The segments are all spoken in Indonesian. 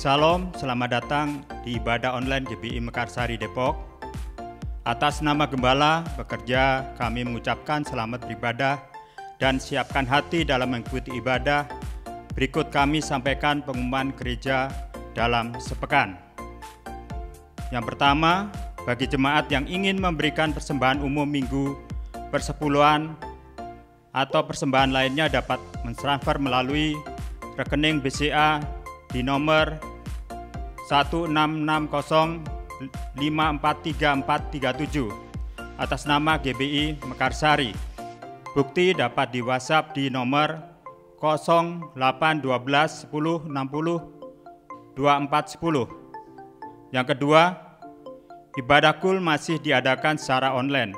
Salam, selamat datang di ibadah online GBI Mekarsari Depok. Atas nama Gembala bekerja, kami mengucapkan selamat beribadah dan siapkan hati dalam mengikuti ibadah. Berikut kami sampaikan pengumuman gereja dalam sepekan. Yang pertama, bagi jemaat yang ingin memberikan persembahan umum minggu, persepuluhan, atau persembahan lainnya dapat mentransfer melalui rekening BCA di nomor 16605434437 atas nama GBI Mekarsari. Bukti dapat di WhatsApp di nomor 0812 10 60 2410. Yang kedua, ibadah KUL masih diadakan secara online.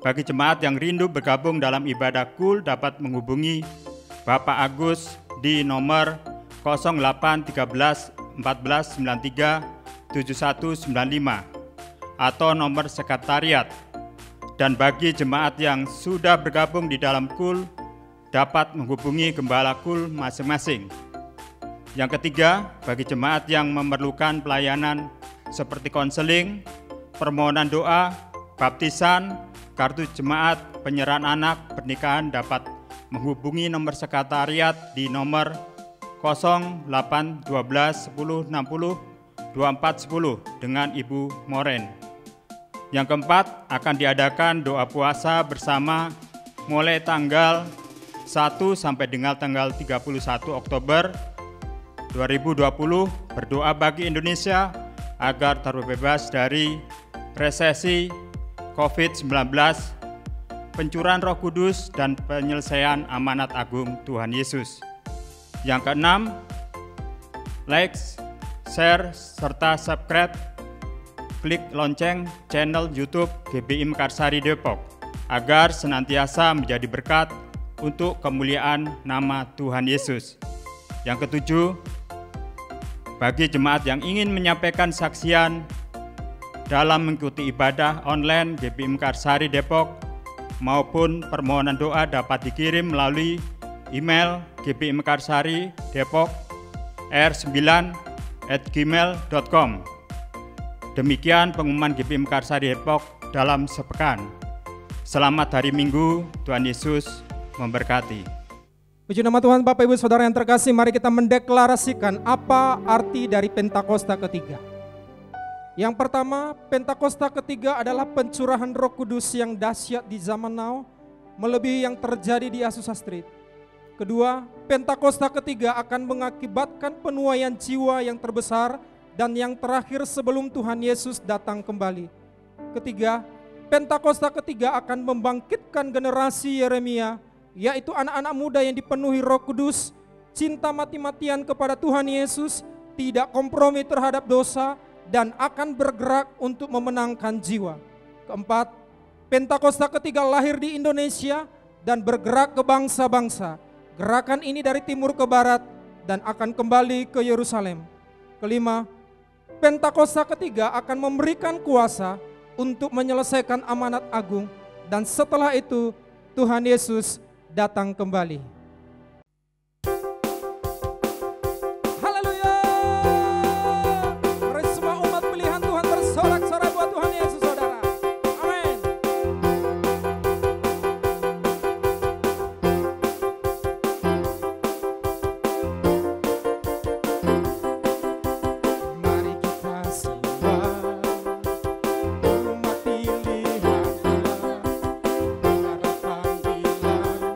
Bagi jemaat yang rindu bergabung dalam ibadah KUL dapat menghubungi Bapak Agus di nomor 0813 14 93 7195 atau nomor sekretariat. Dan bagi jemaat yang sudah bergabung di dalam KUL dapat menghubungi gembala KUL masing-masing. Yang ketiga, bagi jemaat yang memerlukan pelayanan seperti konseling, permohonan doa, baptisan, kartu jemaat, penyerahan anak, pernikahan dapat menghubungi nomor sekretariat di nomor 0812 10 60 2410 dengan Ibu Moren. Yang keempat, akan diadakan doa puasa bersama mulai tanggal 1 sampai dengan tanggal 31 Oktober 2020, berdoa bagi Indonesia agar terbebas dari resesi COVID-19, pencurahan Roh Kudus, dan penyelesaian amanat agung Tuhan Yesus. Yang keenam, like, share, serta subscribe, klik lonceng channel YouTube GBI Mekarsari Depok agar senantiasa menjadi berkat untuk kemuliaan nama Tuhan Yesus. Yang ketujuh, bagi jemaat yang ingin menyampaikan saksian dalam mengikuti ibadah online GBI Mekarsari Depok maupun permohonan doa dapat dikirim melalui email GBI Mekarsari Depok r9@gmail.com. Demikian pengumuman GBI Mekarsari Depok dalam sepekan. Selamat hari Minggu, Tuhan Yesus memberkati. Puji nama Tuhan. Bapak Ibu Saudara yang terkasih, mari kita mendeklarasikan apa arti dari Pentakosta ketiga. Yang pertama, Pentakosta ketiga adalah pencurahan Roh Kudus yang dahsyat di zaman now, melebihi yang terjadi di Azusa Street. Kedua, Pentakosta ketiga akan mengakibatkan penuaian jiwa yang terbesar dan yang terakhir sebelum Tuhan Yesus datang kembali. Ketiga, Pentakosta ketiga akan membangkitkan generasi Yeremia, yaitu anak-anak muda yang dipenuhi Roh Kudus, cinta mati-matian kepada Tuhan Yesus, tidak kompromi terhadap dosa, dan akan bergerak untuk memenangkan jiwa. Keempat, Pentakosta ketiga lahir di Indonesia dan bergerak ke bangsa-bangsa. Gerakan ini dari timur ke barat dan akan kembali ke Yerusalem. Kelima, Pentakosta ketiga akan memberikan kuasa untuk menyelesaikan amanat agung, dan setelah itu Tuhan Yesus datang kembali. Haleluya! Mari semua umat pilihan Tuhan bersorak-sorai buat Tuhan Yesus, saudara. Amin. Mari kita sembah umat pilihan, dengarlah panggilan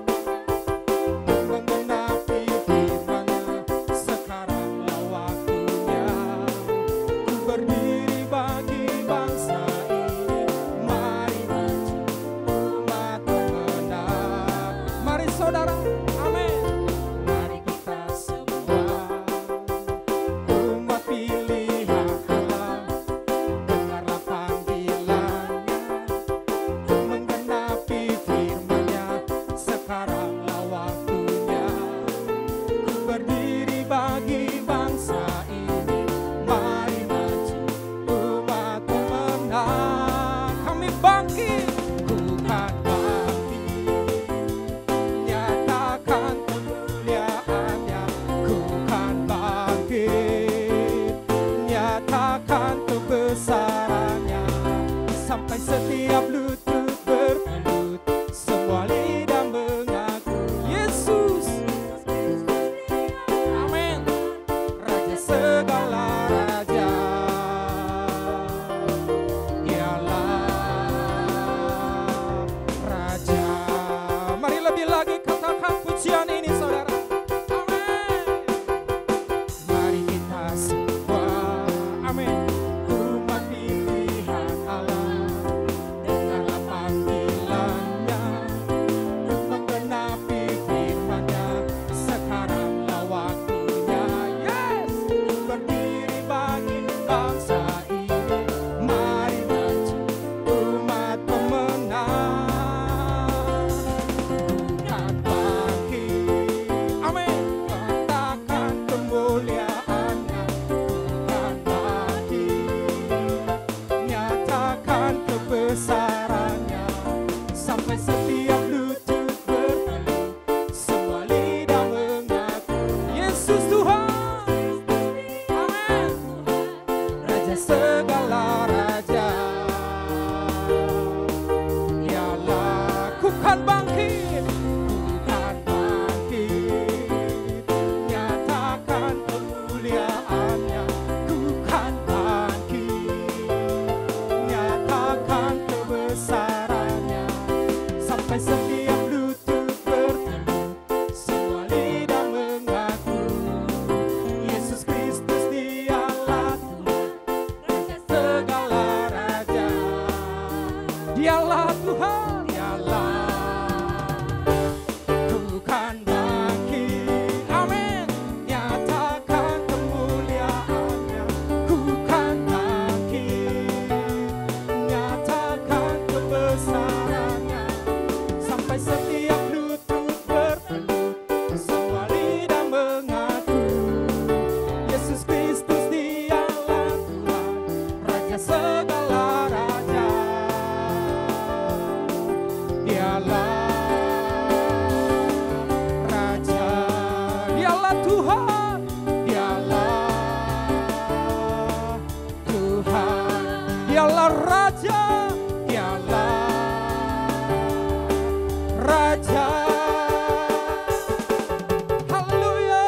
Lebih lagi katakan pujian ini saudara. Amin. Mari kita semua, amin, umat pilihan Allah, dengarlah panggilannya untuk menggenapi firman-Nya. Sekaranglah waktunya, yes, berdiri bagi bangsa ini. Mari maju umat pemenang. Bukan bangkit, amin, katakan kemuliaan-Nya. Bukan bangkit, nyatakan kebesaran-Nya. Sampai setiap lutut bertelut, semua lidah mengaku Yesus Tuhan. Amin. Raja segala raja, Dia lakukan bangkit, bukan bangkit, nyatakan kemuliaan-Nya. Bukan bangkit, nyatakan kebesaran-Nya. Sampai setiap lutut bertelut, semua lidah mengaku Yesus Kristus Dialah Tuhan, Raja segala raja. Dialah Tuhan, dialah. Bukan bangkit, amin, nyatakan kemuliaan-Nya. Bukan bangkit, nyatakan kebesaran-Nya. Sampai setiap lutut bertelut, semua lidah mengaku Yesus Kristus Dialah Tuhan, Raja segala raja. Dialah Raja, Dialah Tuhan, Dialah Tuhan, Dialah Raja, Dialah Raja. Haleluya.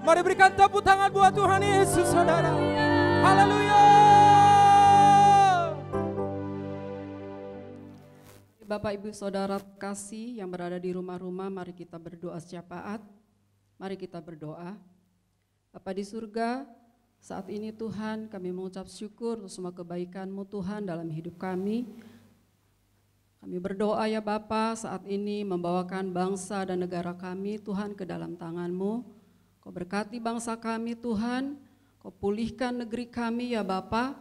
Mari berikan tepuk tangan buat Tuhan Yesus saudara. Haleluya. Bapak Ibu Saudara kasih yang berada di rumah-rumah, mari kita berdoa syafaat. Mari kita berdoa. Bapa di surga, saat ini Tuhan kami mengucap syukur untuk semua kebaikan-Mu Tuhan dalam hidup kami. Kami berdoa ya Bapa saat ini membawakan bangsa dan negara kami Tuhan ke dalam tangan-Mu. Kau berkati bangsa kami Tuhan, Kau pulihkan negeri kami ya Bapa.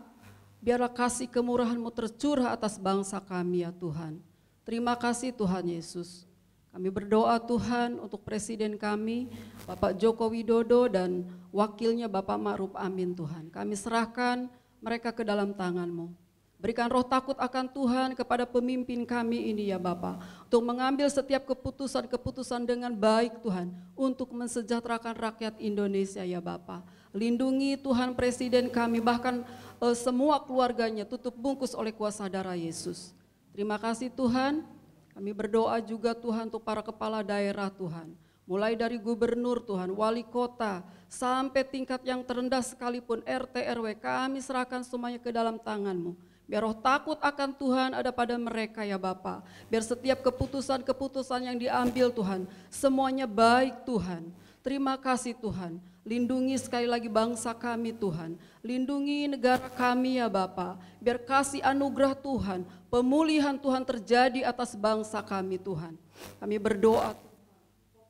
Biarlah kasih kemurahan-Mu tercurah atas bangsa kami ya Tuhan. Terima kasih Tuhan Yesus. Kami berdoa Tuhan untuk Presiden kami, Bapak Joko Widodo dan wakilnya Bapak Ma'ruf Amin Tuhan. Kami serahkan mereka ke dalam tangan-Mu. Berikan roh takut akan Tuhan kepada pemimpin kami ini ya Bapa, untuk mengambil setiap keputusan-keputusan dengan baik Tuhan, untuk mensejahterakan rakyat Indonesia ya Bapa. Lindungi Tuhan Presiden kami, bahkan semua keluarganya tutup bungkus oleh kuasa darah Yesus. Terima kasih Tuhan. Kami berdoa juga Tuhan untuk para kepala daerah Tuhan. Mulai dari gubernur Tuhan, wali kota, sampai tingkat yang terendah sekalipun RT RW, kami serahkan semuanya ke dalam tangan-Mu. Biar roh takut akan Tuhan ada pada mereka ya Bapa. Biar setiap keputusan-keputusan yang diambil Tuhan, semuanya baik Tuhan. Terima kasih Tuhan. Lindungi sekali lagi bangsa kami Tuhan. Lindungi negara kami ya Bapa. Biar kasih anugerah Tuhan, pemulihan Tuhan terjadi atas bangsa kami Tuhan. Kami berdoa,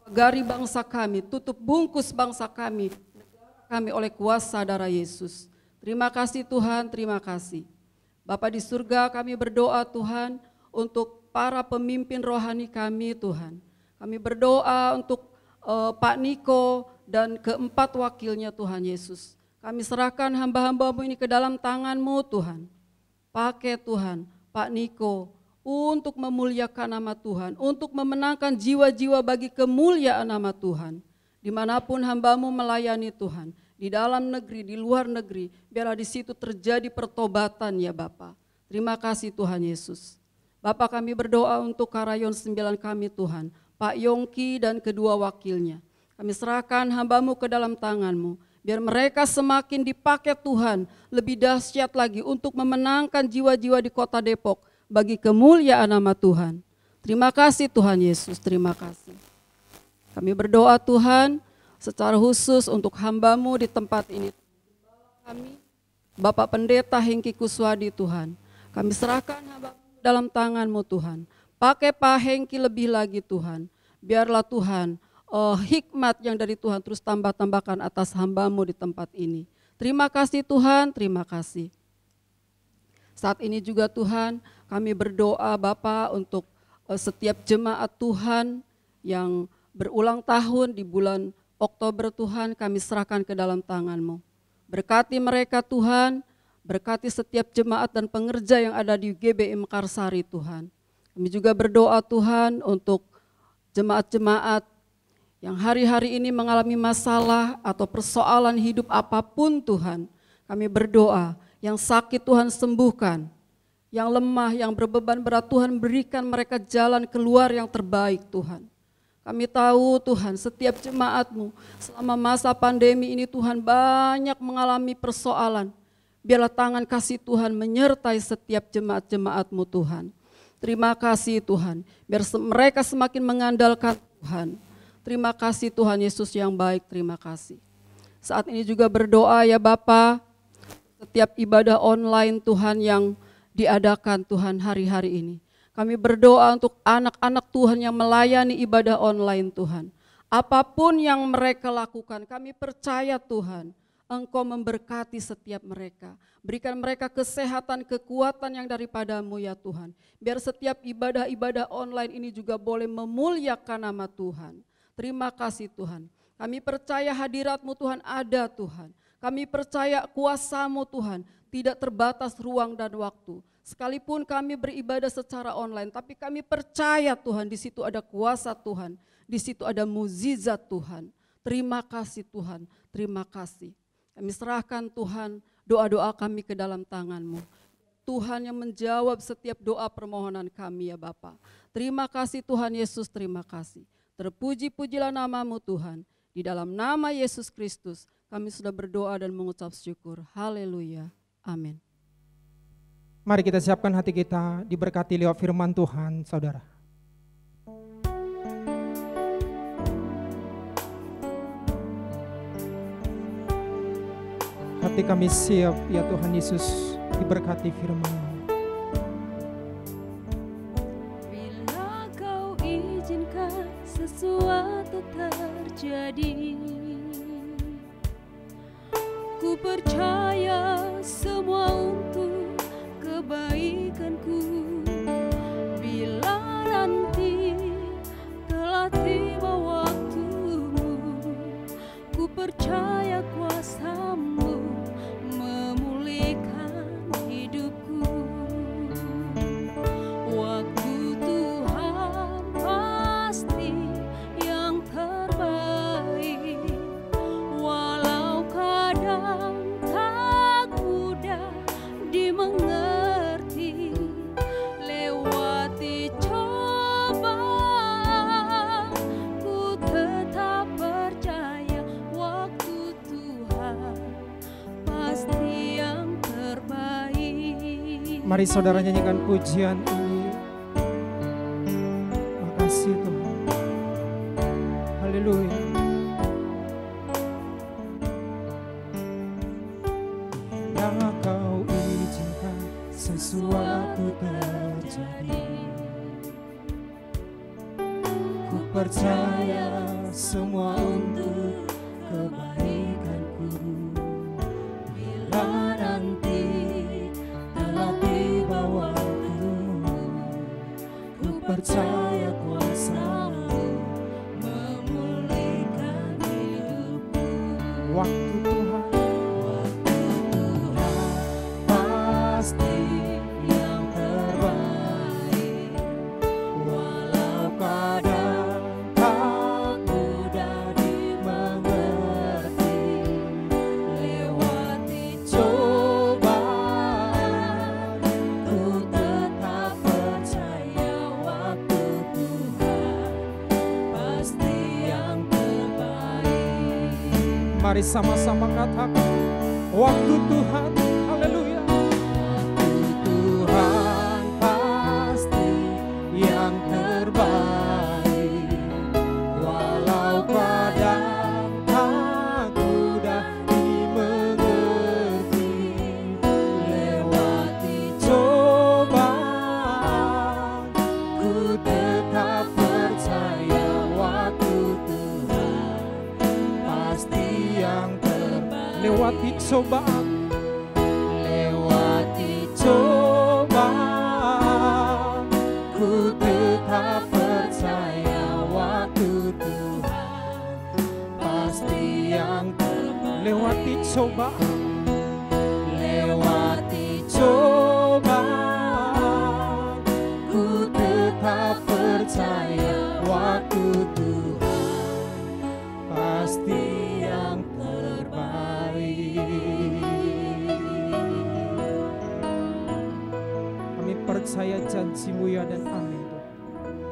pagari bangsa kami, tutup bungkus bangsa kami, negara kami oleh kuasa darah Yesus. Terima kasih Tuhan, terima kasih. Bapa di surga, kami berdoa Tuhan untuk para pemimpin rohani kami Tuhan. Kami berdoa untuk Pak Niko dan keempat wakilnya Tuhan Yesus. Kami serahkan hamba-hamba-Mu ini ke dalam tangan-Mu Tuhan. Pakai Tuhan Pak Niko untuk memuliakan nama Tuhan, untuk memenangkan jiwa-jiwa bagi kemuliaan nama Tuhan. Dimanapun hamba-Mu melayani Tuhan, di dalam negeri, di luar negeri, biarlah di situ terjadi pertobatan ya Bapa. Terima kasih Tuhan Yesus. Bapa kami berdoa untuk Karayon 9 kami Tuhan, Pak Yongki dan kedua wakilnya. Kami serahkan hamba-Mu ke dalam tangan-Mu, biar mereka semakin dipakai Tuhan lebih dahsyat lagi untuk memenangkan jiwa-jiwa di kota Depok, bagi kemuliaan nama Tuhan. Terima kasih Tuhan Yesus, terima kasih. Kami berdoa Tuhan secara khusus untuk hamba-Mu di tempat ini. Kami, Bapak Pendeta Hengki Kuswadi Tuhan, kami serahkan hamba-Mu dalam tangan-Mu Tuhan. Pakai Pak Hengki lebih lagi Tuhan. Biarlah Tuhan hikmat yang dari Tuhan terus tambah-tambahkan atas hamba-Mu di tempat ini. Terima kasih Tuhan, terima kasih. Saat ini juga Tuhan kami berdoa Bapa untuk setiap jemaat Tuhan yang berulang tahun di bulan Oktober Tuhan, kami serahkan ke dalam tangan-Mu. Berkati mereka Tuhan, berkati setiap jemaat dan pengerja yang ada di GBI Mekarsari Tuhan. Kami juga berdoa Tuhan untuk jemaat-jemaat yang hari-hari ini mengalami masalah atau persoalan hidup apapun Tuhan. Kami berdoa, yang sakit Tuhan sembuhkan, yang lemah, yang berbeban berat Tuhan berikan mereka jalan keluar yang terbaik Tuhan. Kami tahu Tuhan setiap jemaat-Mu selama masa pandemi ini Tuhan banyak mengalami persoalan. Biarlah tangan kasih Tuhan menyertai setiap jemaat-jemaat-Mu Tuhan. Terima kasih Tuhan, biar mereka semakin mengandalkan Tuhan. Terima kasih Tuhan Yesus yang baik, terima kasih. Saat ini juga berdoa ya Bapa, setiap ibadah online Tuhan yang diadakan Tuhan hari-hari ini. Kami berdoa untuk anak-anak Tuhan yang melayani ibadah online Tuhan. Apapun yang mereka lakukan, kami percaya Tuhan, Engkau memberkati setiap mereka. Berikan mereka kesehatan, kekuatan yang daripada-Mu ya Tuhan. Biar setiap ibadah-ibadah online ini juga boleh memuliakan nama Tuhan. Terima kasih Tuhan. Kami percaya hadirat-Mu Tuhan ada Tuhan. Kami percaya kuasa-Mu Tuhan tidak terbatas ruang dan waktu. Sekalipun kami beribadah secara online, tapi kami percaya Tuhan di situ ada kuasa Tuhan. Di situ ada mukjizat Tuhan. Terima kasih Tuhan, terima kasih. Kami serahkan Tuhan doa-doa kami ke dalam tangan-Mu. Tuhan yang menjawab setiap doa permohonan kami ya Bapa. Terima kasih Tuhan Yesus, terima kasih. Terpuji-pujilah nama-Mu Tuhan. Di dalam nama Yesus Kristus kami sudah berdoa dan mengucap syukur. Haleluya. Amin. Mari kita siapkan hati kita diberkati lewat firman Tuhan, saudara. Hati kami siap, ya Tuhan Yesus, diberkati firman-Mu. Bila Kau izinkan sesuatu terjadi, ku percaya semua untuk kebaikanku. Bila nanti telah tiba waktumu, ku percaya kuasa-Mu memulihkan hidupku. Waktu Tuhan pasti yang terbaik, walau kadang tak mudah dimengerti. Lewati cobaan, ku tetap percaya waktu Tuhan pasti yang terbaik. Mari saudara nyanyikan pujian ini. Makasih Tuhan. Haleluya. Bila Kau izinkan sesuatu terjadi, ku percaya semua untuk kebaikanku. Bila nanti telah tiba waktumu, ku percaya kuasa-Mu memulihkan hidupku. Waktu Tuhan, waktu Tuhan pasti yang terbaik, walau kadang tak mudah dimengerti. Lewati cobaan, ku tetap percaya waktu Tuhan pasti yang terbaik. Mari sama-sama katakan, waktu Tuhan, haleluya. Waktu Tuhan ku tetap percaya waktu Tuhan pasti yang terbaik. Lewati cobaan, lewati cobaan, ku tetap percaya waktu Tuhan pasti yang terbaik. Lewati cobaan, lewati cobaan, ku tetap percaya waktu Tuhan pasti yang terbaik. Kami percaya janji-Mu ya dan amin Tuhan.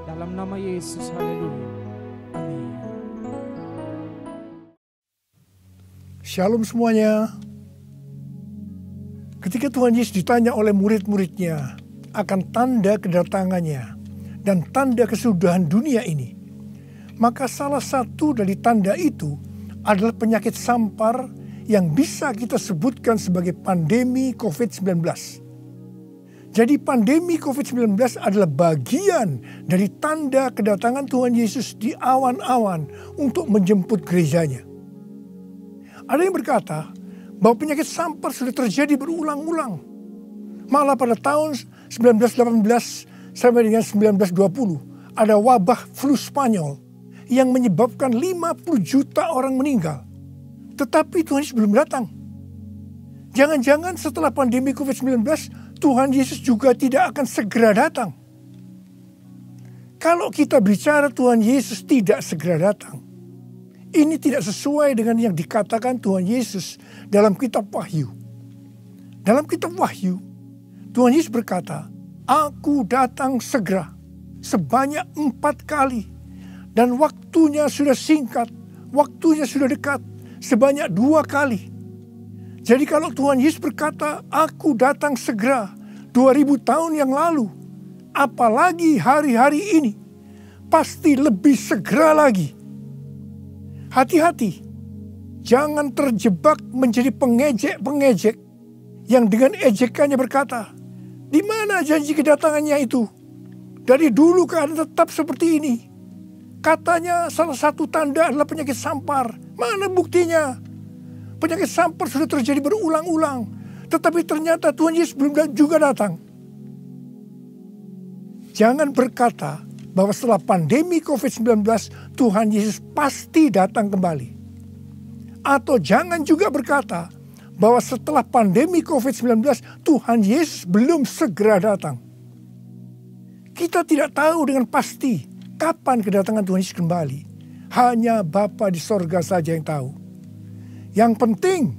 Dalam nama Yesus, haleluya. Amin. Shalom semuanya. Ketika Tuhan Yesus ditanya oleh murid-muridnya akan tanda kedatangannya dan tanda kesudahan dunia ini, maka salah satu dari tanda itu adalah penyakit sampar yang bisa kita sebutkan sebagai pandemi COVID-19. Jadi pandemi COVID-19 adalah bagian dari tanda kedatangan Tuhan Yesus di awan-awan untuk menjemput gerejanya. Ada yang berkata bahwa penyakit sampar sudah terjadi berulang-ulang. Malah pada tahun 1918 sampai dengan 1920 ada wabah flu Spanyol yang menyebabkan 50 juta orang meninggal. Tetapi Tuhan Yesus belum datang. Jangan-jangan setelah pandemi COVID-19 Tuhan Yesus juga tidak akan segera datang. Kalau kita bicara Tuhan Yesus tidak segera datang, ini tidak sesuai dengan yang dikatakan Tuhan Yesus dalam kitab Wahyu. Dalam kitab Wahyu, Tuhan Yesus berkata, "Aku datang segera," sebanyak 4 kali. Dan waktunya sudah singkat, waktunya sudah dekat, sebanyak 2 kali. Jadi kalau Tuhan Yesus berkata, "Aku datang segera," 2000 tahun yang lalu, apalagi hari-hari ini, pasti lebih segera lagi. Hati-hati, jangan terjebak menjadi pengejek-pengejek yang dengan ejekannya berkata, "Di mana janji kedatangannya itu? Dari dulu keadaan tetap seperti ini. Katanya salah satu tanda adalah penyakit sampar. Mana buktinya? Penyakit sampar sudah terjadi berulang-ulang, tetapi ternyata Tuhan Yesus belum juga datang." Jangan berkata bahwa setelah pandemi COVID-19 Tuhan Yesus pasti datang kembali. Atau jangan juga berkata bahwa setelah pandemi COVID-19 Tuhan Yesus belum segera datang. Kita tidak tahu dengan pasti kapan kedatangan Tuhan Yesus kembali. Hanya Bapa di sorga saja yang tahu. Yang penting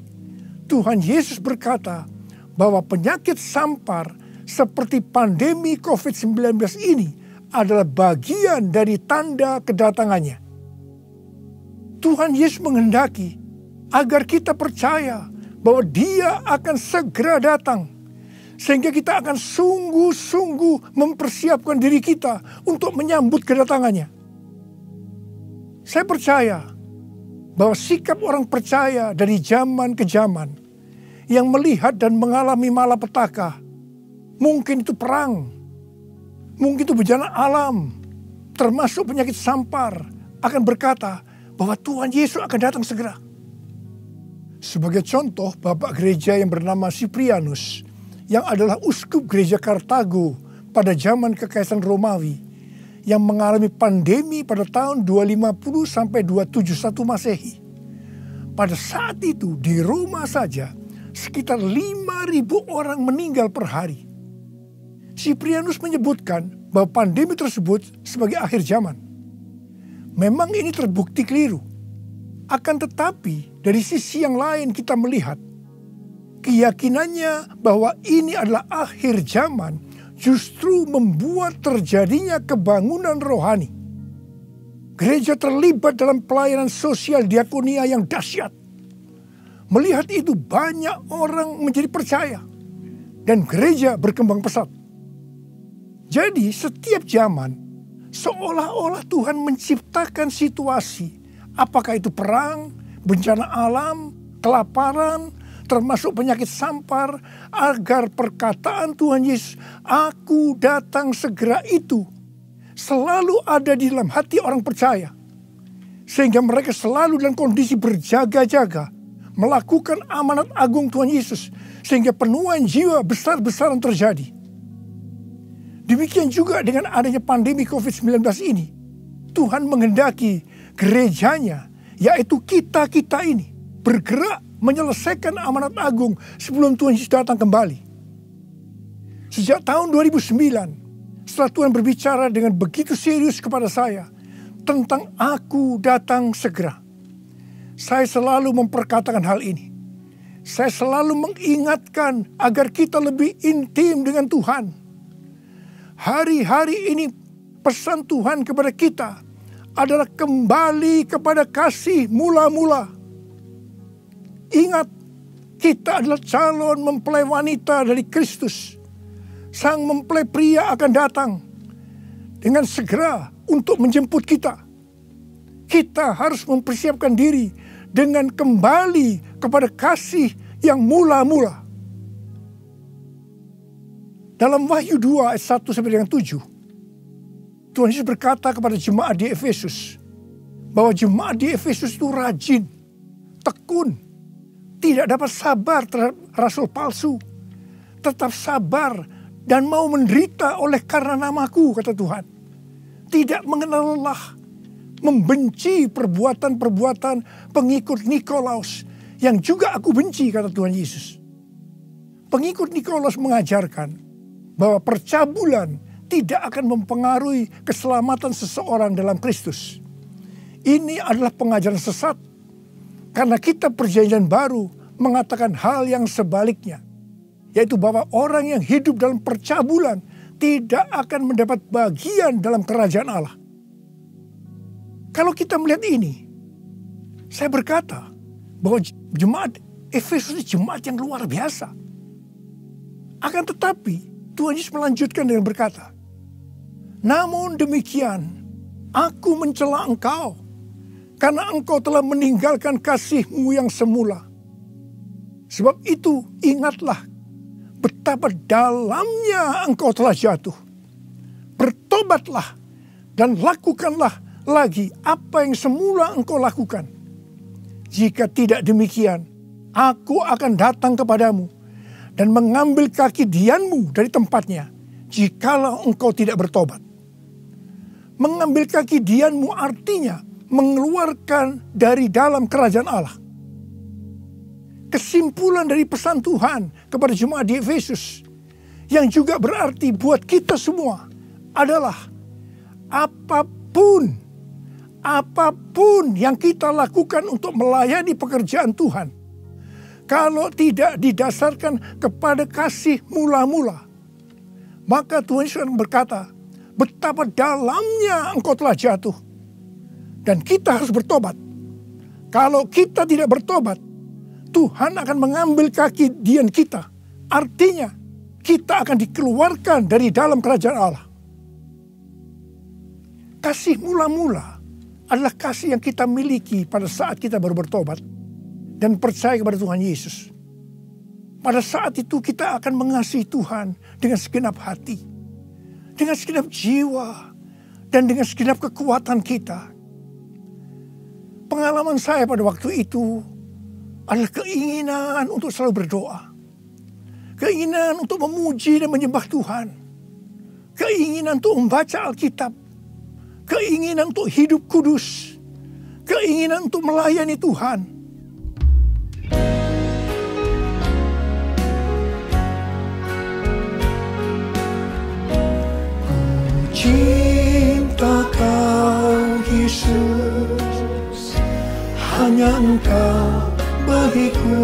Tuhan Yesus berkata bahwa penyakit sampar seperti pandemi COVID-19 ini adalah bagian dari tanda kedatangannya. Tuhan Yesus menghendaki agar kita percaya bahwa Dia akan segera datang. Sehingga kita akan sungguh-sungguh mempersiapkan diri kita untuk menyambut kedatangannya. Saya percaya bahwa sikap orang percaya dari zaman ke zaman yang melihat dan mengalami malapetaka, mungkin itu perang, mungkin itu bencana alam, termasuk penyakit sampar, akan berkata bahwa Tuhan Yesus akan datang segera. Sebagai contoh, Bapak Gereja yang bernama Cyprianus, yang adalah uskup gereja Kartago pada zaman Kekaisaran Romawi, yang mengalami pandemi pada tahun 250 sampai 271 Masehi. Pada saat itu di Roma saja sekitar 5.000 orang meninggal per hari. Cyprianus menyebutkan bahwa pandemi tersebut sebagai akhir zaman. Memang ini terbukti keliru. Akan tetapi dari sisi yang lain kita melihat keyakinannya bahwa ini adalah akhir zaman justru membuat terjadinya kebangunan rohani. Gereja terlibat dalam pelayanan sosial diakonia yang dahsyat. Melihat itu banyak orang menjadi percaya dan gereja berkembang pesat. Jadi setiap zaman seolah-olah Tuhan menciptakan situasi, apakah itu perang, bencana alam, kelaparan, termasuk penyakit sampar, agar perkataan Tuhan Yesus, "Aku datang segera" itu selalu ada di dalam hati orang percaya. Sehingga mereka selalu dalam kondisi berjaga-jaga melakukan amanat agung Tuhan Yesus. Sehingga penuaian jiwa besar-besaran terjadi. Demikian juga dengan adanya pandemi COVID-19 ini. Tuhan menghendaki gerejanya, yaitu kita-kita ini, bergerak menyelesaikan amanat agung sebelum Tuhan Yesus datang kembali. Sejak tahun 2009, setelah Tuhan berbicara dengan begitu serius kepada saya tentang aku datang segera, saya selalu memperkatakan hal ini. Saya selalu mengingatkan agar kita lebih intim dengan Tuhan. Hari-hari ini pesan Tuhan kepada kita adalah kembali kepada kasih mula-mula. Ingat, kita adalah calon mempelai wanita dari Kristus. Sang mempelai pria akan datang dengan segera untuk menjemput kita. Kita harus mempersiapkan diri dengan kembali kepada kasih yang mula-mula. Dalam Wahyu 2 ayat 1 sampai dengan 7, Tuhan Yesus berkata kepada jemaat di Efesus bahwa jemaat di Efesus itu rajin, tekun, tidak dapat sabar terhadap rasul palsu, tetap sabar dan mau menderita oleh karena namaku, kata Tuhan. Tidak mengenal lelah, membenci perbuatan-perbuatan pengikut Nikolaus yang juga aku benci, kata Tuhan Yesus. Pengikut Nikolaus mengajarkan bahwa percabulan tidak akan mempengaruhi keselamatan seseorang dalam Kristus. Ini adalah pengajaran sesat, karena kitab Perjanjian Baru mengatakan hal yang sebaliknya, yaitu bahwa orang yang hidup dalam percabulan tidak akan mendapat bagian dalam kerajaan Allah. Kalau kita melihat ini, saya berkata bahwa jemaat Efesus ini jemaat yang luar biasa. Akan tetapi Tuhan Yesus melanjutkan dengan berkata, namun demikian aku mencela engkau, karena engkau telah meninggalkan kasihmu yang semula. Sebab itu ingatlah betapa dalamnya engkau telah jatuh. Bertobatlah dan lakukanlah lagi apa yang semula engkau lakukan. Jika tidak demikian, aku akan datang kepadamu dan mengambil kaki dianmu dari tempatnya, jikalau engkau tidak bertobat. Mengambil kaki dianmu artinya mengeluarkan dari dalam kerajaan Allah. Kesimpulan dari pesan Tuhan kepada jemaat di Efesus, yang juga berarti buat kita semua, adalah apapun yang kita lakukan untuk melayani pekerjaan Tuhan, kalau tidak didasarkan kepada kasih mula-mula, maka Tuhan Yesus berkata, betapa dalamnya engkau telah jatuh. Dan kita harus bertobat. Kalau kita tidak bertobat, Tuhan akan mengambil kaki dian kita. Artinya, kita akan dikeluarkan dari dalam kerajaan Allah. Kasih mula-mula adalah kasih yang kita miliki pada saat kita baru bertobat dan percaya kepada Tuhan Yesus. Pada saat itu kita akan mengasihi Tuhan dengan segenap hati, dengan segenap jiwa, dan dengan segenap kekuatan kita. Pengalaman saya pada waktu itu adalah keinginan untuk selalu berdoa. Keinginan untuk memuji dan menyembah Tuhan. Keinginan untuk membaca Alkitab. Keinginan untuk hidup kudus. Keinginan untuk melayani Tuhan. Ku cinta Kau Yesus, hanya Engkau bagiku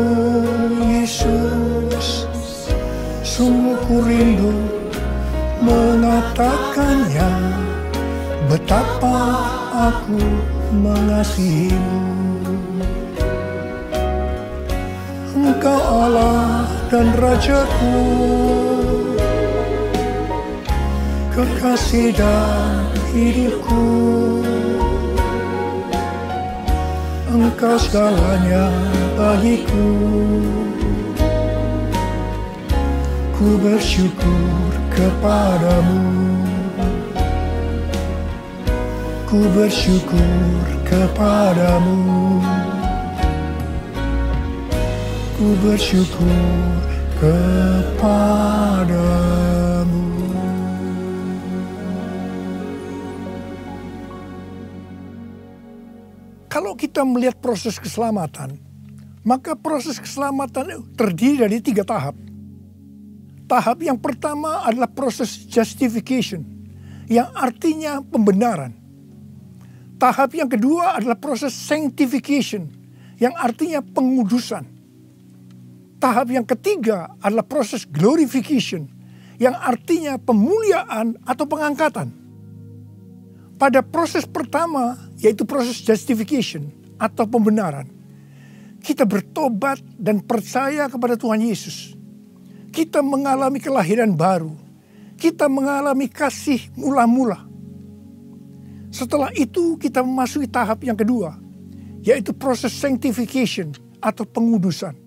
Yesus. Sungguh ku rindu mengatakannya, betapa aku mengasihimu. Engkau Allah dan Rajaku, kekasih dan hidupku. Engkau segalanya bagiku. Ku bersyukur kepadamu. Ku bersyukur kepadamu. Ku bersyukur kepadamu. Kalau kita melihat proses keselamatan, maka proses keselamatan terdiri dari 3 tahap. Tahap yang pertama adalah proses justification, yang artinya pembenaran. Tahap yang kedua adalah proses sanctification, yang artinya pengudusan. Tahap yang ketiga adalah proses glorification, yang artinya pemuliaan atau pengangkatan. Pada proses pertama, yaitu proses justification atau pembenaran, kita bertobat dan percaya kepada Tuhan Yesus. Kita mengalami kelahiran baru. Kita mengalami kasih mula-mula. Setelah itu kita memasuki tahap yang kedua, yaitu proses sanctification atau pengudusan.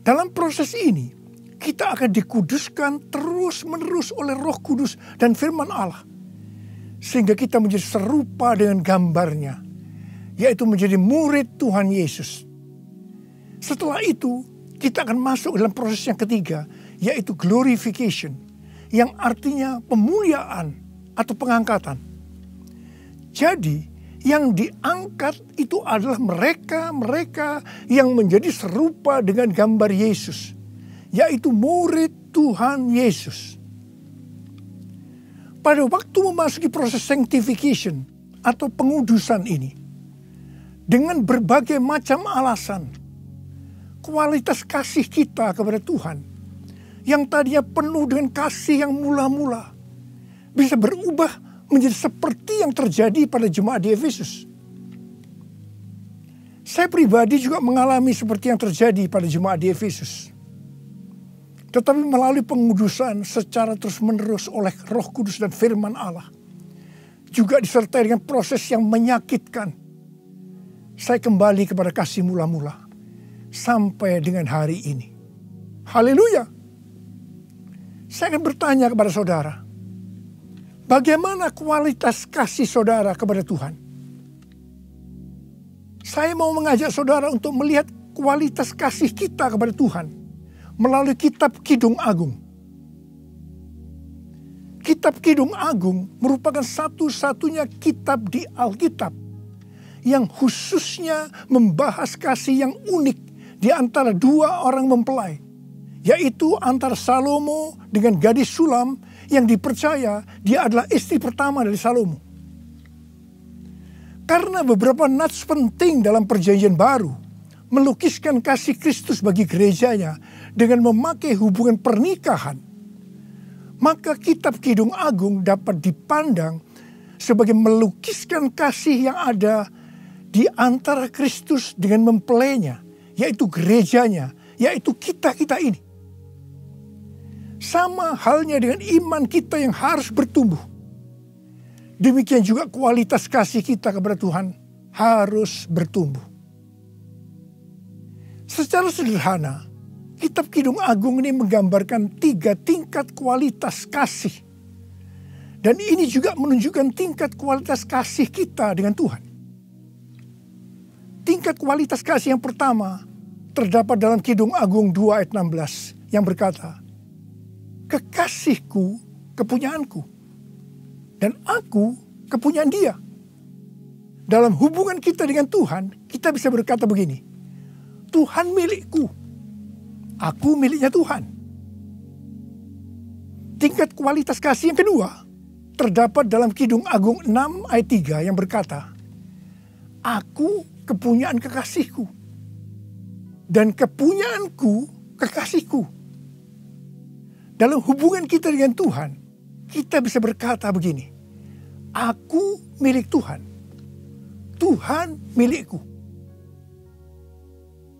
Dalam proses ini, kita akan dikuduskan terus-menerus oleh Roh Kudus dan firman Allah. Sehingga kita menjadi serupa dengan gambarnya, yaitu menjadi murid Tuhan Yesus. Setelah itu, kita akan masuk dalam proses yang ketiga, yaitu glorification, yang artinya pemuliaan atau pengangkatan. Jadi, yang diangkat itu adalah mereka yang menjadi serupa dengan gambar Yesus, yaitu murid Tuhan Yesus. Pada waktu memasuki proses sanctification atau pengudusan ini, dengan berbagai macam alasan, kualitas kasih kita kepada Tuhan yang tadinya penuh dengan kasih yang mula-mula bisa berubah menjadi seperti yang terjadi pada jemaat di Efesus. Saya pribadi juga mengalami seperti yang terjadi pada jemaat di Efesus. Tetapi melalui pengudusan secara terus-menerus oleh Roh Kudus dan firman Allah, juga disertai dengan proses yang menyakitkan, saya kembali kepada kasih mula-mula sampai dengan hari ini. Haleluya. Saya akan bertanya kepada saudara, bagaimana kualitas kasih saudara kepada Tuhan? Saya mau mengajak saudara untuk melihat kualitas kasih kita kepada Tuhan melalui kitab Kidung Agung. Kitab Kidung Agung merupakan satu-satunya kitab di Alkitab yang khususnya membahas kasih yang unik di antara 2 orang mempelai, yaitu antara Salomo dengan gadis Sulam yang dipercaya dia adalah istri pertama dari Salomo. Karena beberapa nats penting dalam perjanjian baru melukiskan kasih Kristus bagi gerejanya dengan memakai hubungan pernikahan, maka kitab Kidung Agung dapat dipandang sebagai melukiskan kasih yang ada di antara Kristus dengan mempelainya, yaitu gerejanya, yaitu kita-kita ini. Sama halnya dengan iman kita yang harus bertumbuh. Demikian juga kualitas kasih kita kepada Tuhan harus bertumbuh. Secara sederhana, kitab Kidung Agung ini menggambarkan 3 tingkat kualitas kasih. Dan ini juga menunjukkan tingkat kualitas kasih kita dengan Tuhan. Tingkat kualitas kasih yang pertama terdapat dalam Kidung Agung 2 ayat 16 yang berkata, kekasihku kepunyaanku, dan aku kepunyaan dia. Dalam hubungan kita dengan Tuhan, kita bisa berkata begini, Tuhan milikku, aku miliknya Tuhan. Tingkat kualitas kasih yang kedua terdapat dalam Kidung Agung 6 ayat 3 yang berkata, aku kepunyaan kekasihku, dan kepunyaanku kekasihku. Dalam hubungan kita dengan Tuhan, kita bisa berkata begini, aku milik Tuhan, Tuhan milikku.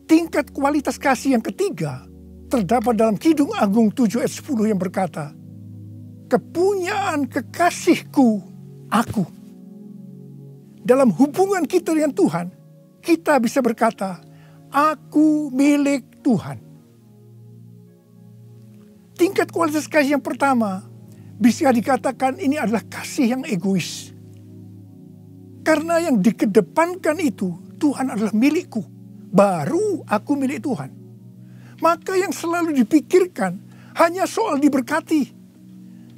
Tingkat kualitas kasih yang ketiga terdapat dalam Kidung Agung 7 ayat 10 yang berkata, kepunyaan kekasihku aku. Dalam hubungan kita dengan Tuhan, kita bisa berkata, aku milik Tuhan. Tingkat kualitas kasih yang pertama bisa dikatakan ini adalah kasih yang egois. Karena yang dikedepankan itu, Tuhan adalah milikku. Baru aku milik Tuhan. Maka yang selalu dipikirkan hanya soal diberkati.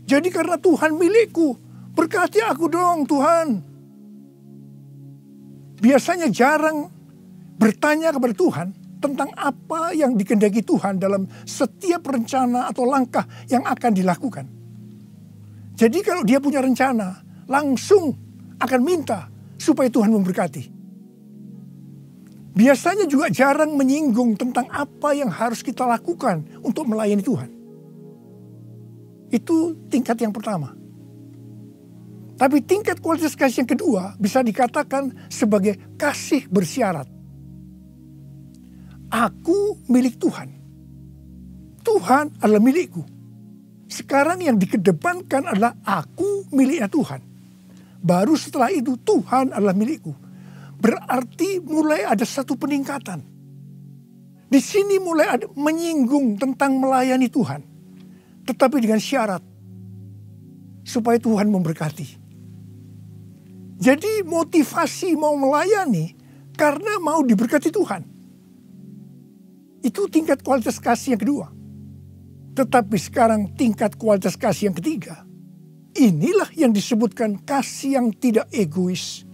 Jadi karena Tuhan milikku, berkati aku dong Tuhan. Biasanya jarang bertanya kepada Tuhan tentang apa yang dikehendaki Tuhan dalam setiap rencana atau langkah yang akan dilakukan. Jadi kalau dia punya rencana, langsung akan minta supaya Tuhan memberkati. Biasanya juga jarang menyinggung tentang apa yang harus kita lakukan untuk melayani Tuhan. Itu tingkat yang pertama. Tapi tingkat kualitas kasih yang kedua bisa dikatakan sebagai kasih bersyarat. Aku milik Tuhan. Tuhan adalah milikku. Sekarang yang dikedepankan adalah aku miliknya Tuhan. Baru setelah itu Tuhan adalah milikku. Berarti mulai ada satu peningkatan. Di sini mulai ada menyinggung tentang melayani Tuhan. Tetapi dengan syarat. Supaya Tuhan memberkati. Jadi motivasi mau melayani karena mau diberkati Tuhan. Itu tingkat kualitas kasih yang kedua. Tetapi sekarang tingkat kualitas kasih yang ketiga. Inilah yang disebutkan kasih yang tidak egois.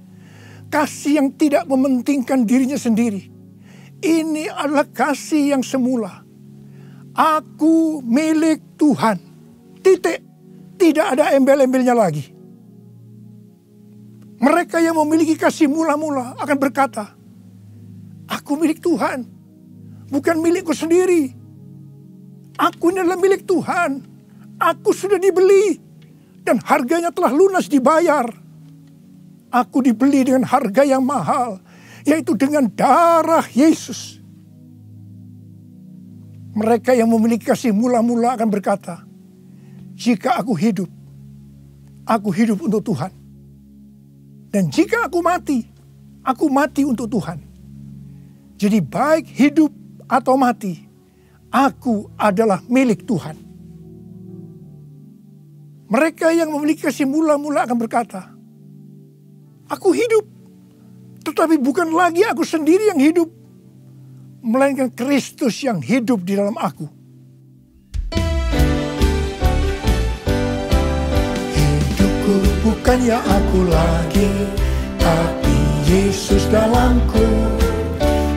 Kasih yang tidak mementingkan dirinya sendiri. Ini adalah kasih yang semula. Aku milik Tuhan. Titik. Tidak ada embel-embelnya lagi. Mereka yang memiliki kasih mula-mula akan berkata, aku milik Tuhan. Bukan milikku sendiri. Aku ini adalah milik Tuhan. Aku sudah dibeli. Dan harganya telah lunas dibayar. Aku dibeli dengan harga yang mahal. Yaitu dengan darah Yesus. Mereka yang memiliki kasih mula-mula akan berkata, jika aku hidup untuk Tuhan. Dan jika aku mati untuk Tuhan. Jadi baik hidup atau mati, aku adalah milik Tuhan. Mereka yang memiliki kasih mula-mula akan berkata, aku hidup, tetapi bukan lagi aku sendiri yang hidup, melainkan Kristus yang hidup di dalam aku. Hidupku bukannya aku lagi, tapi Yesus dalamku.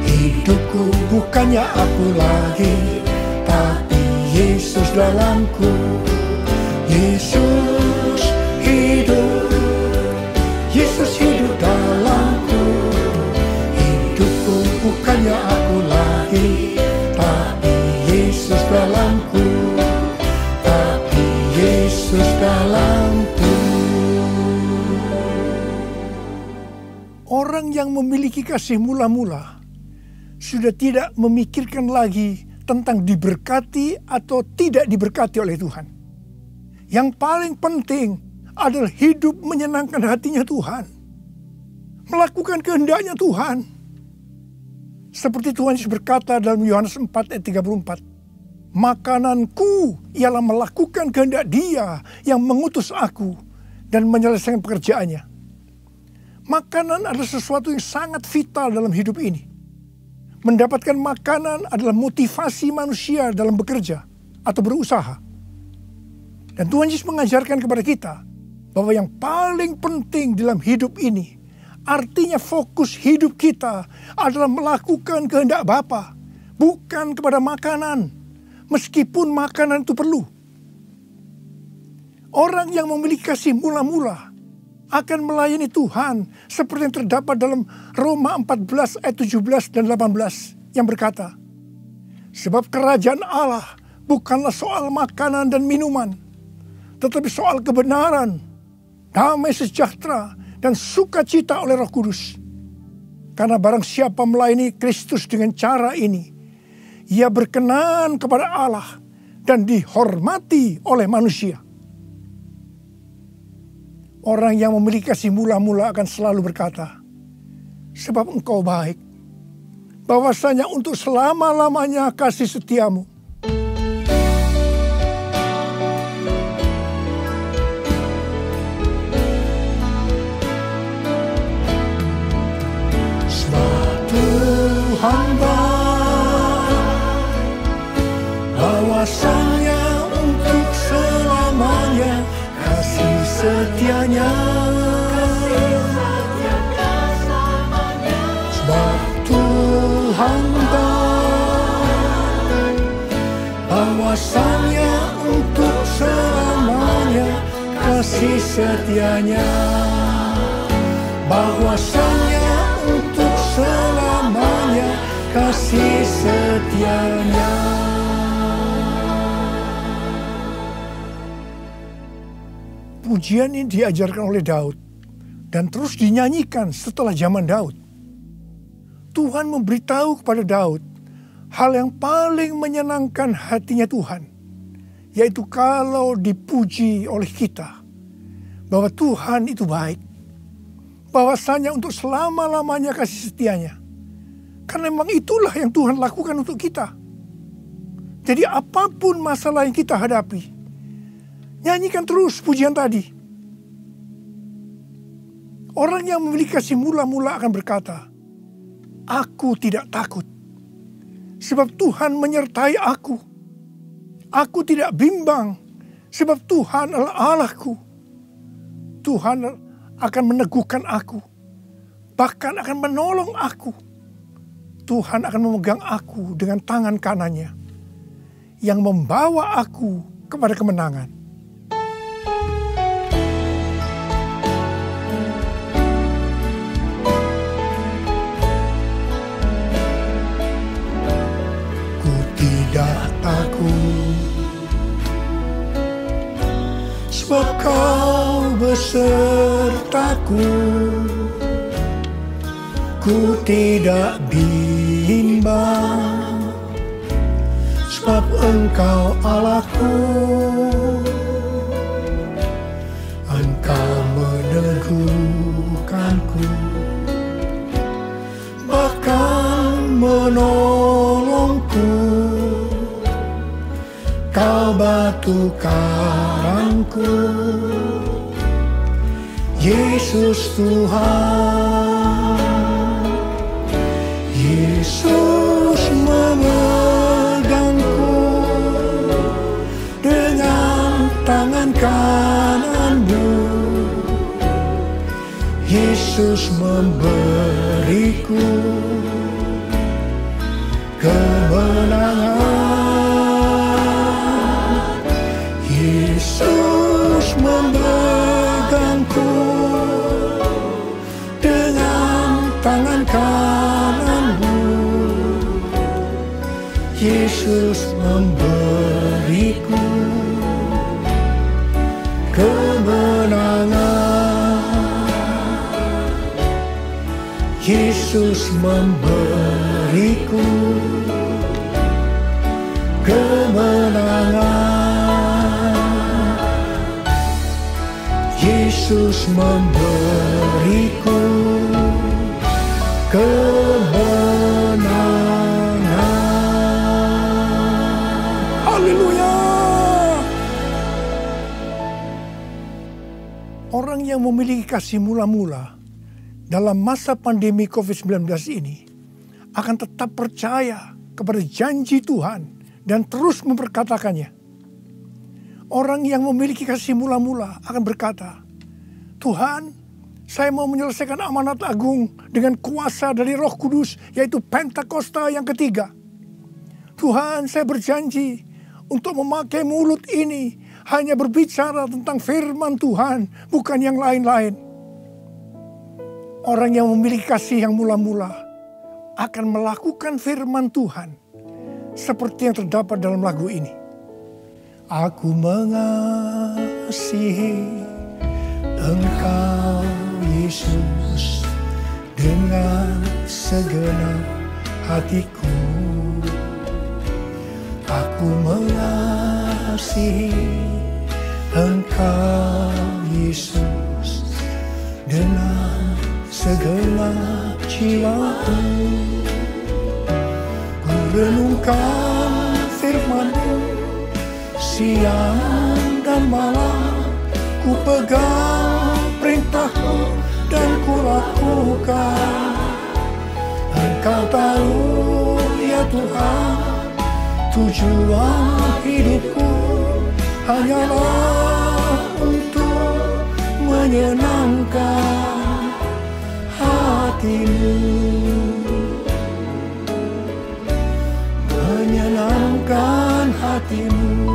Hidupku bukannya aku lagi, tapi Yesus dalamku. Yesus hidup, Yesus hidup dalamku. Hidupku bukannya aku lagi, tapi Yesus dalamku, tapi Yesus dalamku. Orang yang memiliki kasih mula-mula sudah tidak memikirkan lagi tentang diberkati atau tidak diberkati oleh Tuhan. Yang paling penting adalah hidup menyenangkan hatinya Tuhan. Melakukan kehendaknya Tuhan. Seperti Tuhan Yesus berkata dalam Yohanes 4 ayat 34. Makananku ialah melakukan kehendak Dia yang mengutus aku dan menyelesaikan pekerjaannya. Makanan adalah sesuatu yang sangat vital dalam hidup ini. Mendapatkan makanan adalah motivasi manusia dalam bekerja atau berusaha. Dan Tuhan Yesus mengajarkan kepada kita bahwa yang paling penting dalam hidup ini, artinya fokus hidup kita adalah melakukan kehendak Bapa, bukan kepada makanan, meskipun makanan itu perlu. Orang yang memiliki kasih mula-mula akan melayani Tuhan seperti yang terdapat dalam Roma 14 ayat 17 dan 18 yang berkata, sebab kerajaan Allah bukanlah soal makanan dan minuman, tetapi soal kebenaran, damai sejahtera, dan sukacita oleh Roh Kudus. Karena barang siapa melayani Kristus dengan cara ini, ia berkenan kepada Allah dan dihormati oleh manusia. Orang yang memiliki kasih mula-mula akan selalu berkata, sebab engkau baik, bahwasanya untuk selama-lamanya kasih setiamu. kasih setianya, bahwasanya untuk selamanya kasih setianya. Pujian ini diajarkan oleh Daud dan terus dinyanyikan setelah zaman Daud. Tuhan memberitahu kepada Daud hal yang paling menyenangkan hatinya Tuhan, yaitu kalau dipuji oleh kita, bahwa Tuhan itu baik, bahwasanya untuk selama-lamanya kasih setianya. Karena memang itulah yang Tuhan lakukan untuk kita. Jadi apapun masalah yang kita hadapi, nyanyikan terus pujian tadi. Orang yang memiliki kasih mula-mula akan berkata, aku tidak takut, sebab Tuhan menyertai aku. Aku tidak bimbang, sebab Tuhan adalah Allahku. Tuhan akan meneguhkan aku, bahkan akan menolong aku. Tuhan akan memegang aku dengan tangan kanannya, yang membawa aku kepada kemenangan. Ku tidak takut, sebab Kau besertaku. Ku tidak bimbang, sebab Engkau Allahku. Engkau meneguhkanku, bahkan menolongku. Kau batu karangku, Yesus Tuhan. Yesus memegangku dengan tangan kanan-Mu. Yesus memberiku kemenangan. Yesus memegangku dengan tangan kanan-Mu. Yesus memberiku kemenangan. Yesus memberiku kemenangan. Yesus memberiku kemenangan. Haleluya. Orang yang memiliki kasih mula-mula dalam masa pandemi COVID-19 ini akan tetap percaya kepada janji Tuhan dan terus memperkatakannya. Orang yang memiliki kasih mula-mula akan berkata, Tuhan, saya mau menyelesaikan amanat agung dengan kuasa dari Roh Kudus, yaitu Pentakosta yang ketiga. Tuhan, saya berjanji untuk memakai mulut ini hanya berbicara tentang firman Tuhan, bukan yang lain-lain. Orang yang memiliki kasih yang mula-mula akan melakukan firman Tuhan seperti yang terdapat dalam lagu ini. Aku mengasihi Engkau Yesus dengan segenap hatiku. Aku mengasihi Engkau Yesus dengan segenap jiwaku. Ku renungkan firman-Mu siang dan malam, ku pegang perintah-Mu dan ku lakukan. Engkau tahu ya Tuhan, tujuan hidupku hanyalah untuk menyenangkan hati-Mu. Menyenangkan hati-Mu,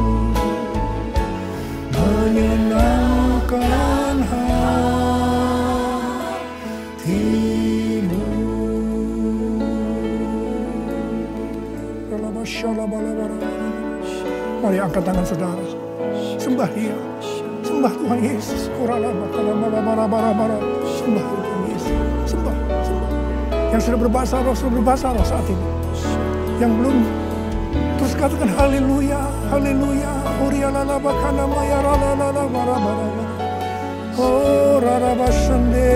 menyenangkan Mari angkat tangan saudara. Sembah Dia. Sembah Tuhan Yesus. Sembah Tuhan Yesus. Sembah. Yang sudah berbahasa roh saat ini. Yang belum, terus katakan haleluya, haleluya. Oh rarabasande.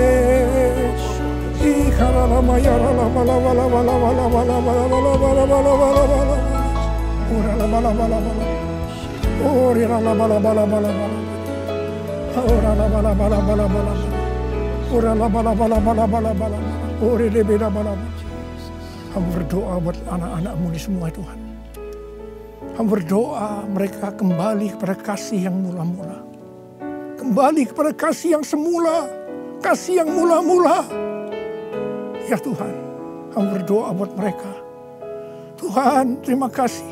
Hamba berdoa buat anak-anak-Mu ini semua Tuhan. Hamba berdoa mereka kembali kepada kasih yang mula-mula. Kembali kepada kasih yang semula. Kasih yang mula-mula. Ya Tuhan, hamba berdoa buat mereka. Tuhan, terima kasih.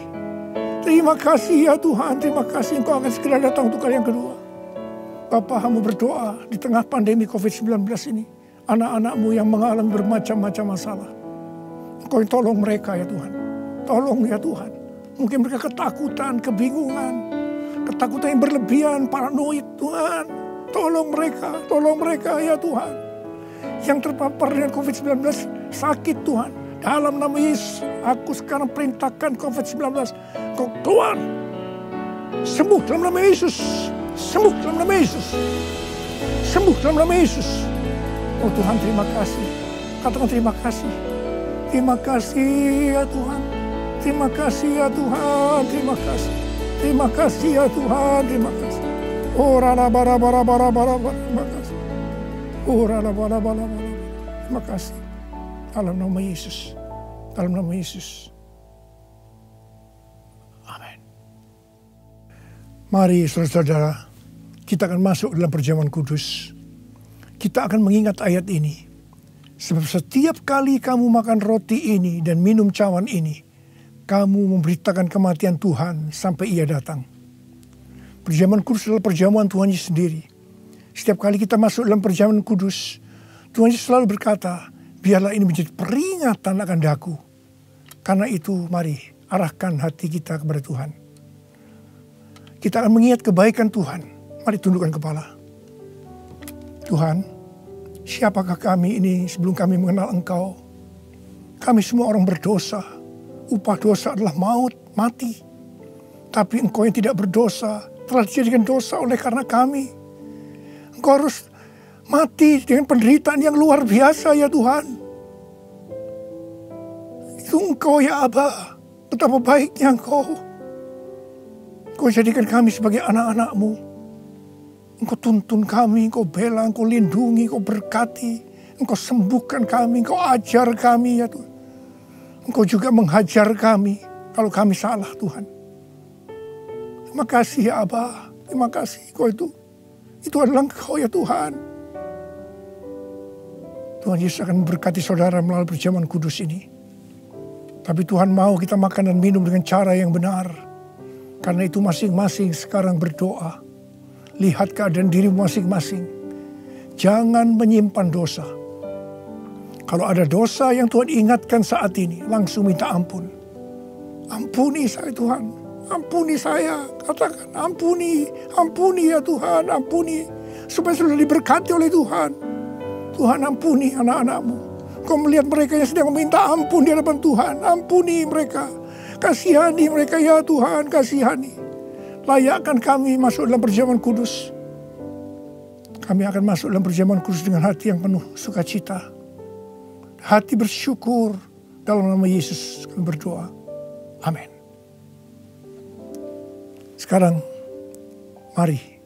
Terima kasih ya Tuhan, terima kasih Engkau akan segera datang untuk kali yang kedua. Bapa, hamba berdoa di tengah pandemi COVID-19 ini. Anak-anak-Mu yang mengalami bermacam-macam masalah. Engkau tolong mereka ya Tuhan. Tolong ya Tuhan. Mungkin mereka ketakutan, kebingungan. Ketakutan yang berlebihan, paranoid Tuhan. Tolong mereka ya Tuhan. Yang terpapar dengan COVID-19 sakit Tuhan. Dalam nama Yesus, aku sekarang perintahkan COVID-19. Kau keluar. Sembuh dalam nama Yesus. Sembuh dalam nama Yesus. Sembuh dalam nama Yesus. Oh Tuhan, terima kasih. Katakan terima kasih. Terima kasih ya Tuhan. Terima kasih ya Tuhan. Terima kasih. Terima kasih ya Tuhan. Terima kasih. Oh rana bara. Terima kasih. Oh rana bara. Terima kasih. Dalam nama Yesus. Dalam nama Yesus. Amin. Mari saudara-saudara, kita akan masuk dalam perjamuan kudus. Kita akan mengingat ayat ini. Sebab setiap kali kamu makan roti ini dan minum cawan ini, kamu memberitakan kematian Tuhan sampai Ia datang. Perjamuan kudus adalah perjamuan Tuhan Yesus sendiri. Setiap kali kita masuk dalam perjamuan kudus, Tuhan Yesus selalu berkata, biarlah ini menjadi peringatan akan daku. Karena itu mari arahkan hati kita kepada Tuhan. Kita akan mengingat kebaikan Tuhan. Mari tundukkan kepala. Tuhan, siapakah kami ini sebelum kami mengenal Engkau? Kami semua orang berdosa. Upah dosa adalah maut, mati. Tapi Engkau yang tidak berdosa telah dijadikan dosa oleh karena kami. Engkau harus mati dengan penderitaan yang luar biasa ya Tuhan. Itu Engkau ya Aba. Betapa baiknya Engkau. Engkau jadikan kami sebagai anak-anak-Mu. Engkau tuntun kami, Engkau bela, Engkau lindungi, Engkau berkati. Engkau sembuhkan kami, Engkau ajar kami ya Tuhan. Engkau juga menghajar kami kalau kami salah Tuhan. Terima kasih ya Aba. Terima kasih Engkau itu adalah Engkau ya Tuhan. Tuhan Yesus akan memberkati saudara melalui perjamuan kudus ini. Tapi Tuhan mau kita makan dan minum dengan cara yang benar. Karena itu masing-masing sekarang berdoa. Lihat keadaan dirimu masing-masing. Jangan menyimpan dosa. Kalau ada dosa yang Tuhan ingatkan saat ini, langsung minta ampun. Ampuni saya Tuhan. Ampuni saya. Katakan ampuni. Ampuni ya Tuhan. Ampuni. Supaya sudah diberkati oleh Tuhan. Tuhan ampuni anak-anak-Mu. Kau melihat mereka yang sedang meminta ampun di hadapan Tuhan. Ampuni mereka. Kasihani mereka ya Tuhan. Kasihani. Layakkan kami masuk dalam perjamuan kudus. Kami akan masuk dalam perjamuan kudus dengan hati yang penuh sukacita. Hati bersyukur. Dalam nama Yesus kami berdoa. Amin. Sekarang mari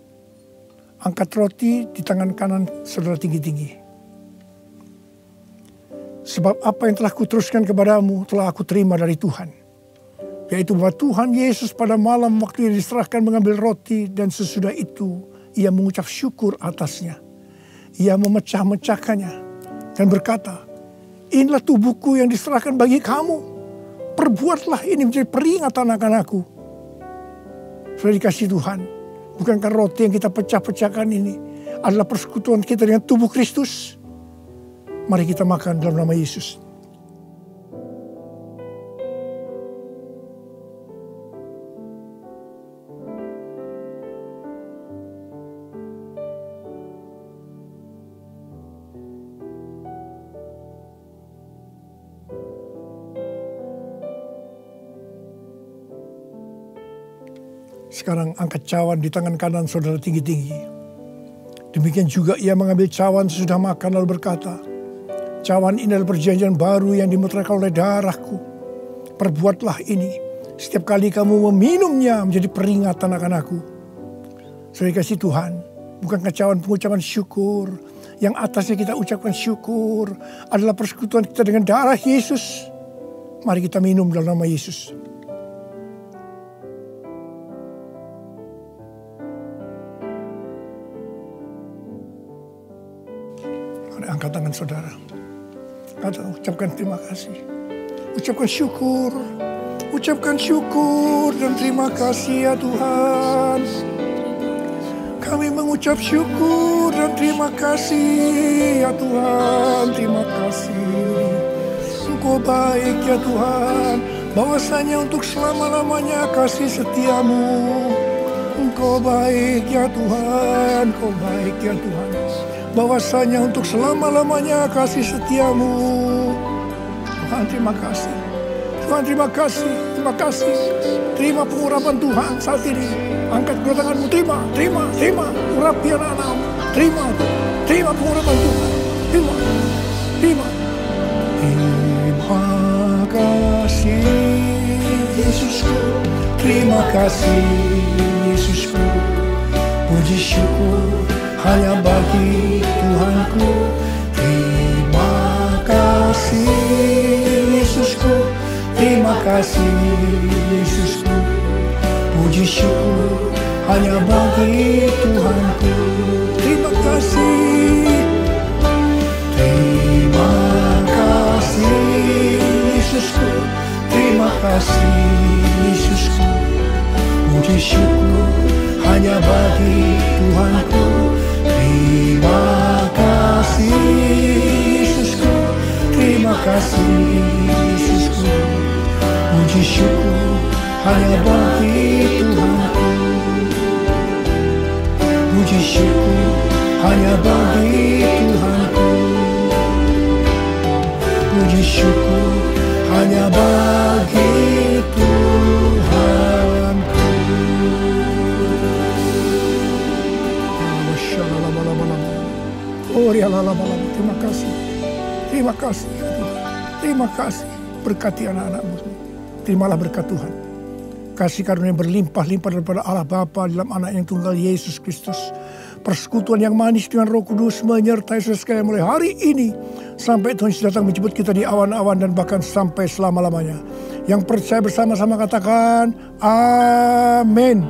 angkat roti di tangan kanan saudara tinggi-tinggi. Sebab apa yang telah kuteruskan kepadamu telah aku terima dari Tuhan. Yaitu bahwa Tuhan Yesus pada malam waktu ia diserahkan mengambil roti dan sesudah itu ia mengucap syukur atasnya. Ia memecah-mecahkannya dan berkata, inilah tubuhku yang diserahkan bagi kamu. Perbuatlah ini menjadi peringatan akan aku. Sudah dikasih Tuhan. Bukankah roti yang kita pecah-pecahkan ini adalah persekutuan kita dengan tubuh Kristus? Mari kita makan dalam nama Yesus. Sekarang angkat cawan di tangan kanan saudara tinggi-tinggi. Demikian juga ia mengambil cawan sesudah makan lalu berkata, cawan ini adalah perjanjian baru yang dimeteraikan oleh darahku. Perbuatlah ini setiap kali kamu meminumnya menjadi peringatan akan aku. Saudara kasih Tuhan, bukankah cawan pengucapan syukur, yang atasnya kita ucapkan syukur adalah persekutuan kita dengan darah Yesus. Mari kita minum dalam nama Yesus. Mari angkat tangan saudara. Ucapkan terima kasih. Ucapkan syukur. Ucapkan syukur dan terima kasih ya Tuhan. Kami mengucap syukur dan terima kasih ya Tuhan. Terima kasih. Engkau baik ya Tuhan. Bahwasanya untuk selama-lamanya kasih setiamu. Engkau baik ya Tuhan. Engkau baik ya Tuhan. Bahwasanya untuk selama-lamanya kasih setiamu. Tuhan terima kasih. Tuhan terima kasih. Terima kasih. Terima pengurapan Tuhan saat ini. Angkat kedua tanganmu, terima urapi anak-anakmu, terima pengurapan Tuhan, terima. Terima kasih Yesusku, terima kasih Yesusku, puji syukur hanya bagi Tuhanku. Terima kasih Yesusku, terima kasih Yesusku, puji syukur hanya bagi Tuhanku. Terima kasih. Terima kasih Yesusku. Terima kasih Yesusku. Puji syukur hanya bagi Tuhanku. Terima kasih Yesusku. Terima kasih Yesusku. Puji syukur hanya bagi Tuhanku. Puji syukur hanya bagi Tuhanku. Puji syukur hanya bagi Tuhanku. Oh ya terima kasih. Terima kasih. Terima kasih. Berkati anak-anakmu. Terimalah berkat Tuhan. Kasih karunia berlimpah-limpah daripada Allah Bapa dalam anak yang tunggal Yesus Kristus. Persekutuan yang manis dengan Roh Kudus menyertai saudara sekalian mulai hari ini sampai Tuhan Yesus datang menjemput kita di awan-awan dan bahkan sampai selama-lamanya. Yang percaya bersama-sama katakan amin.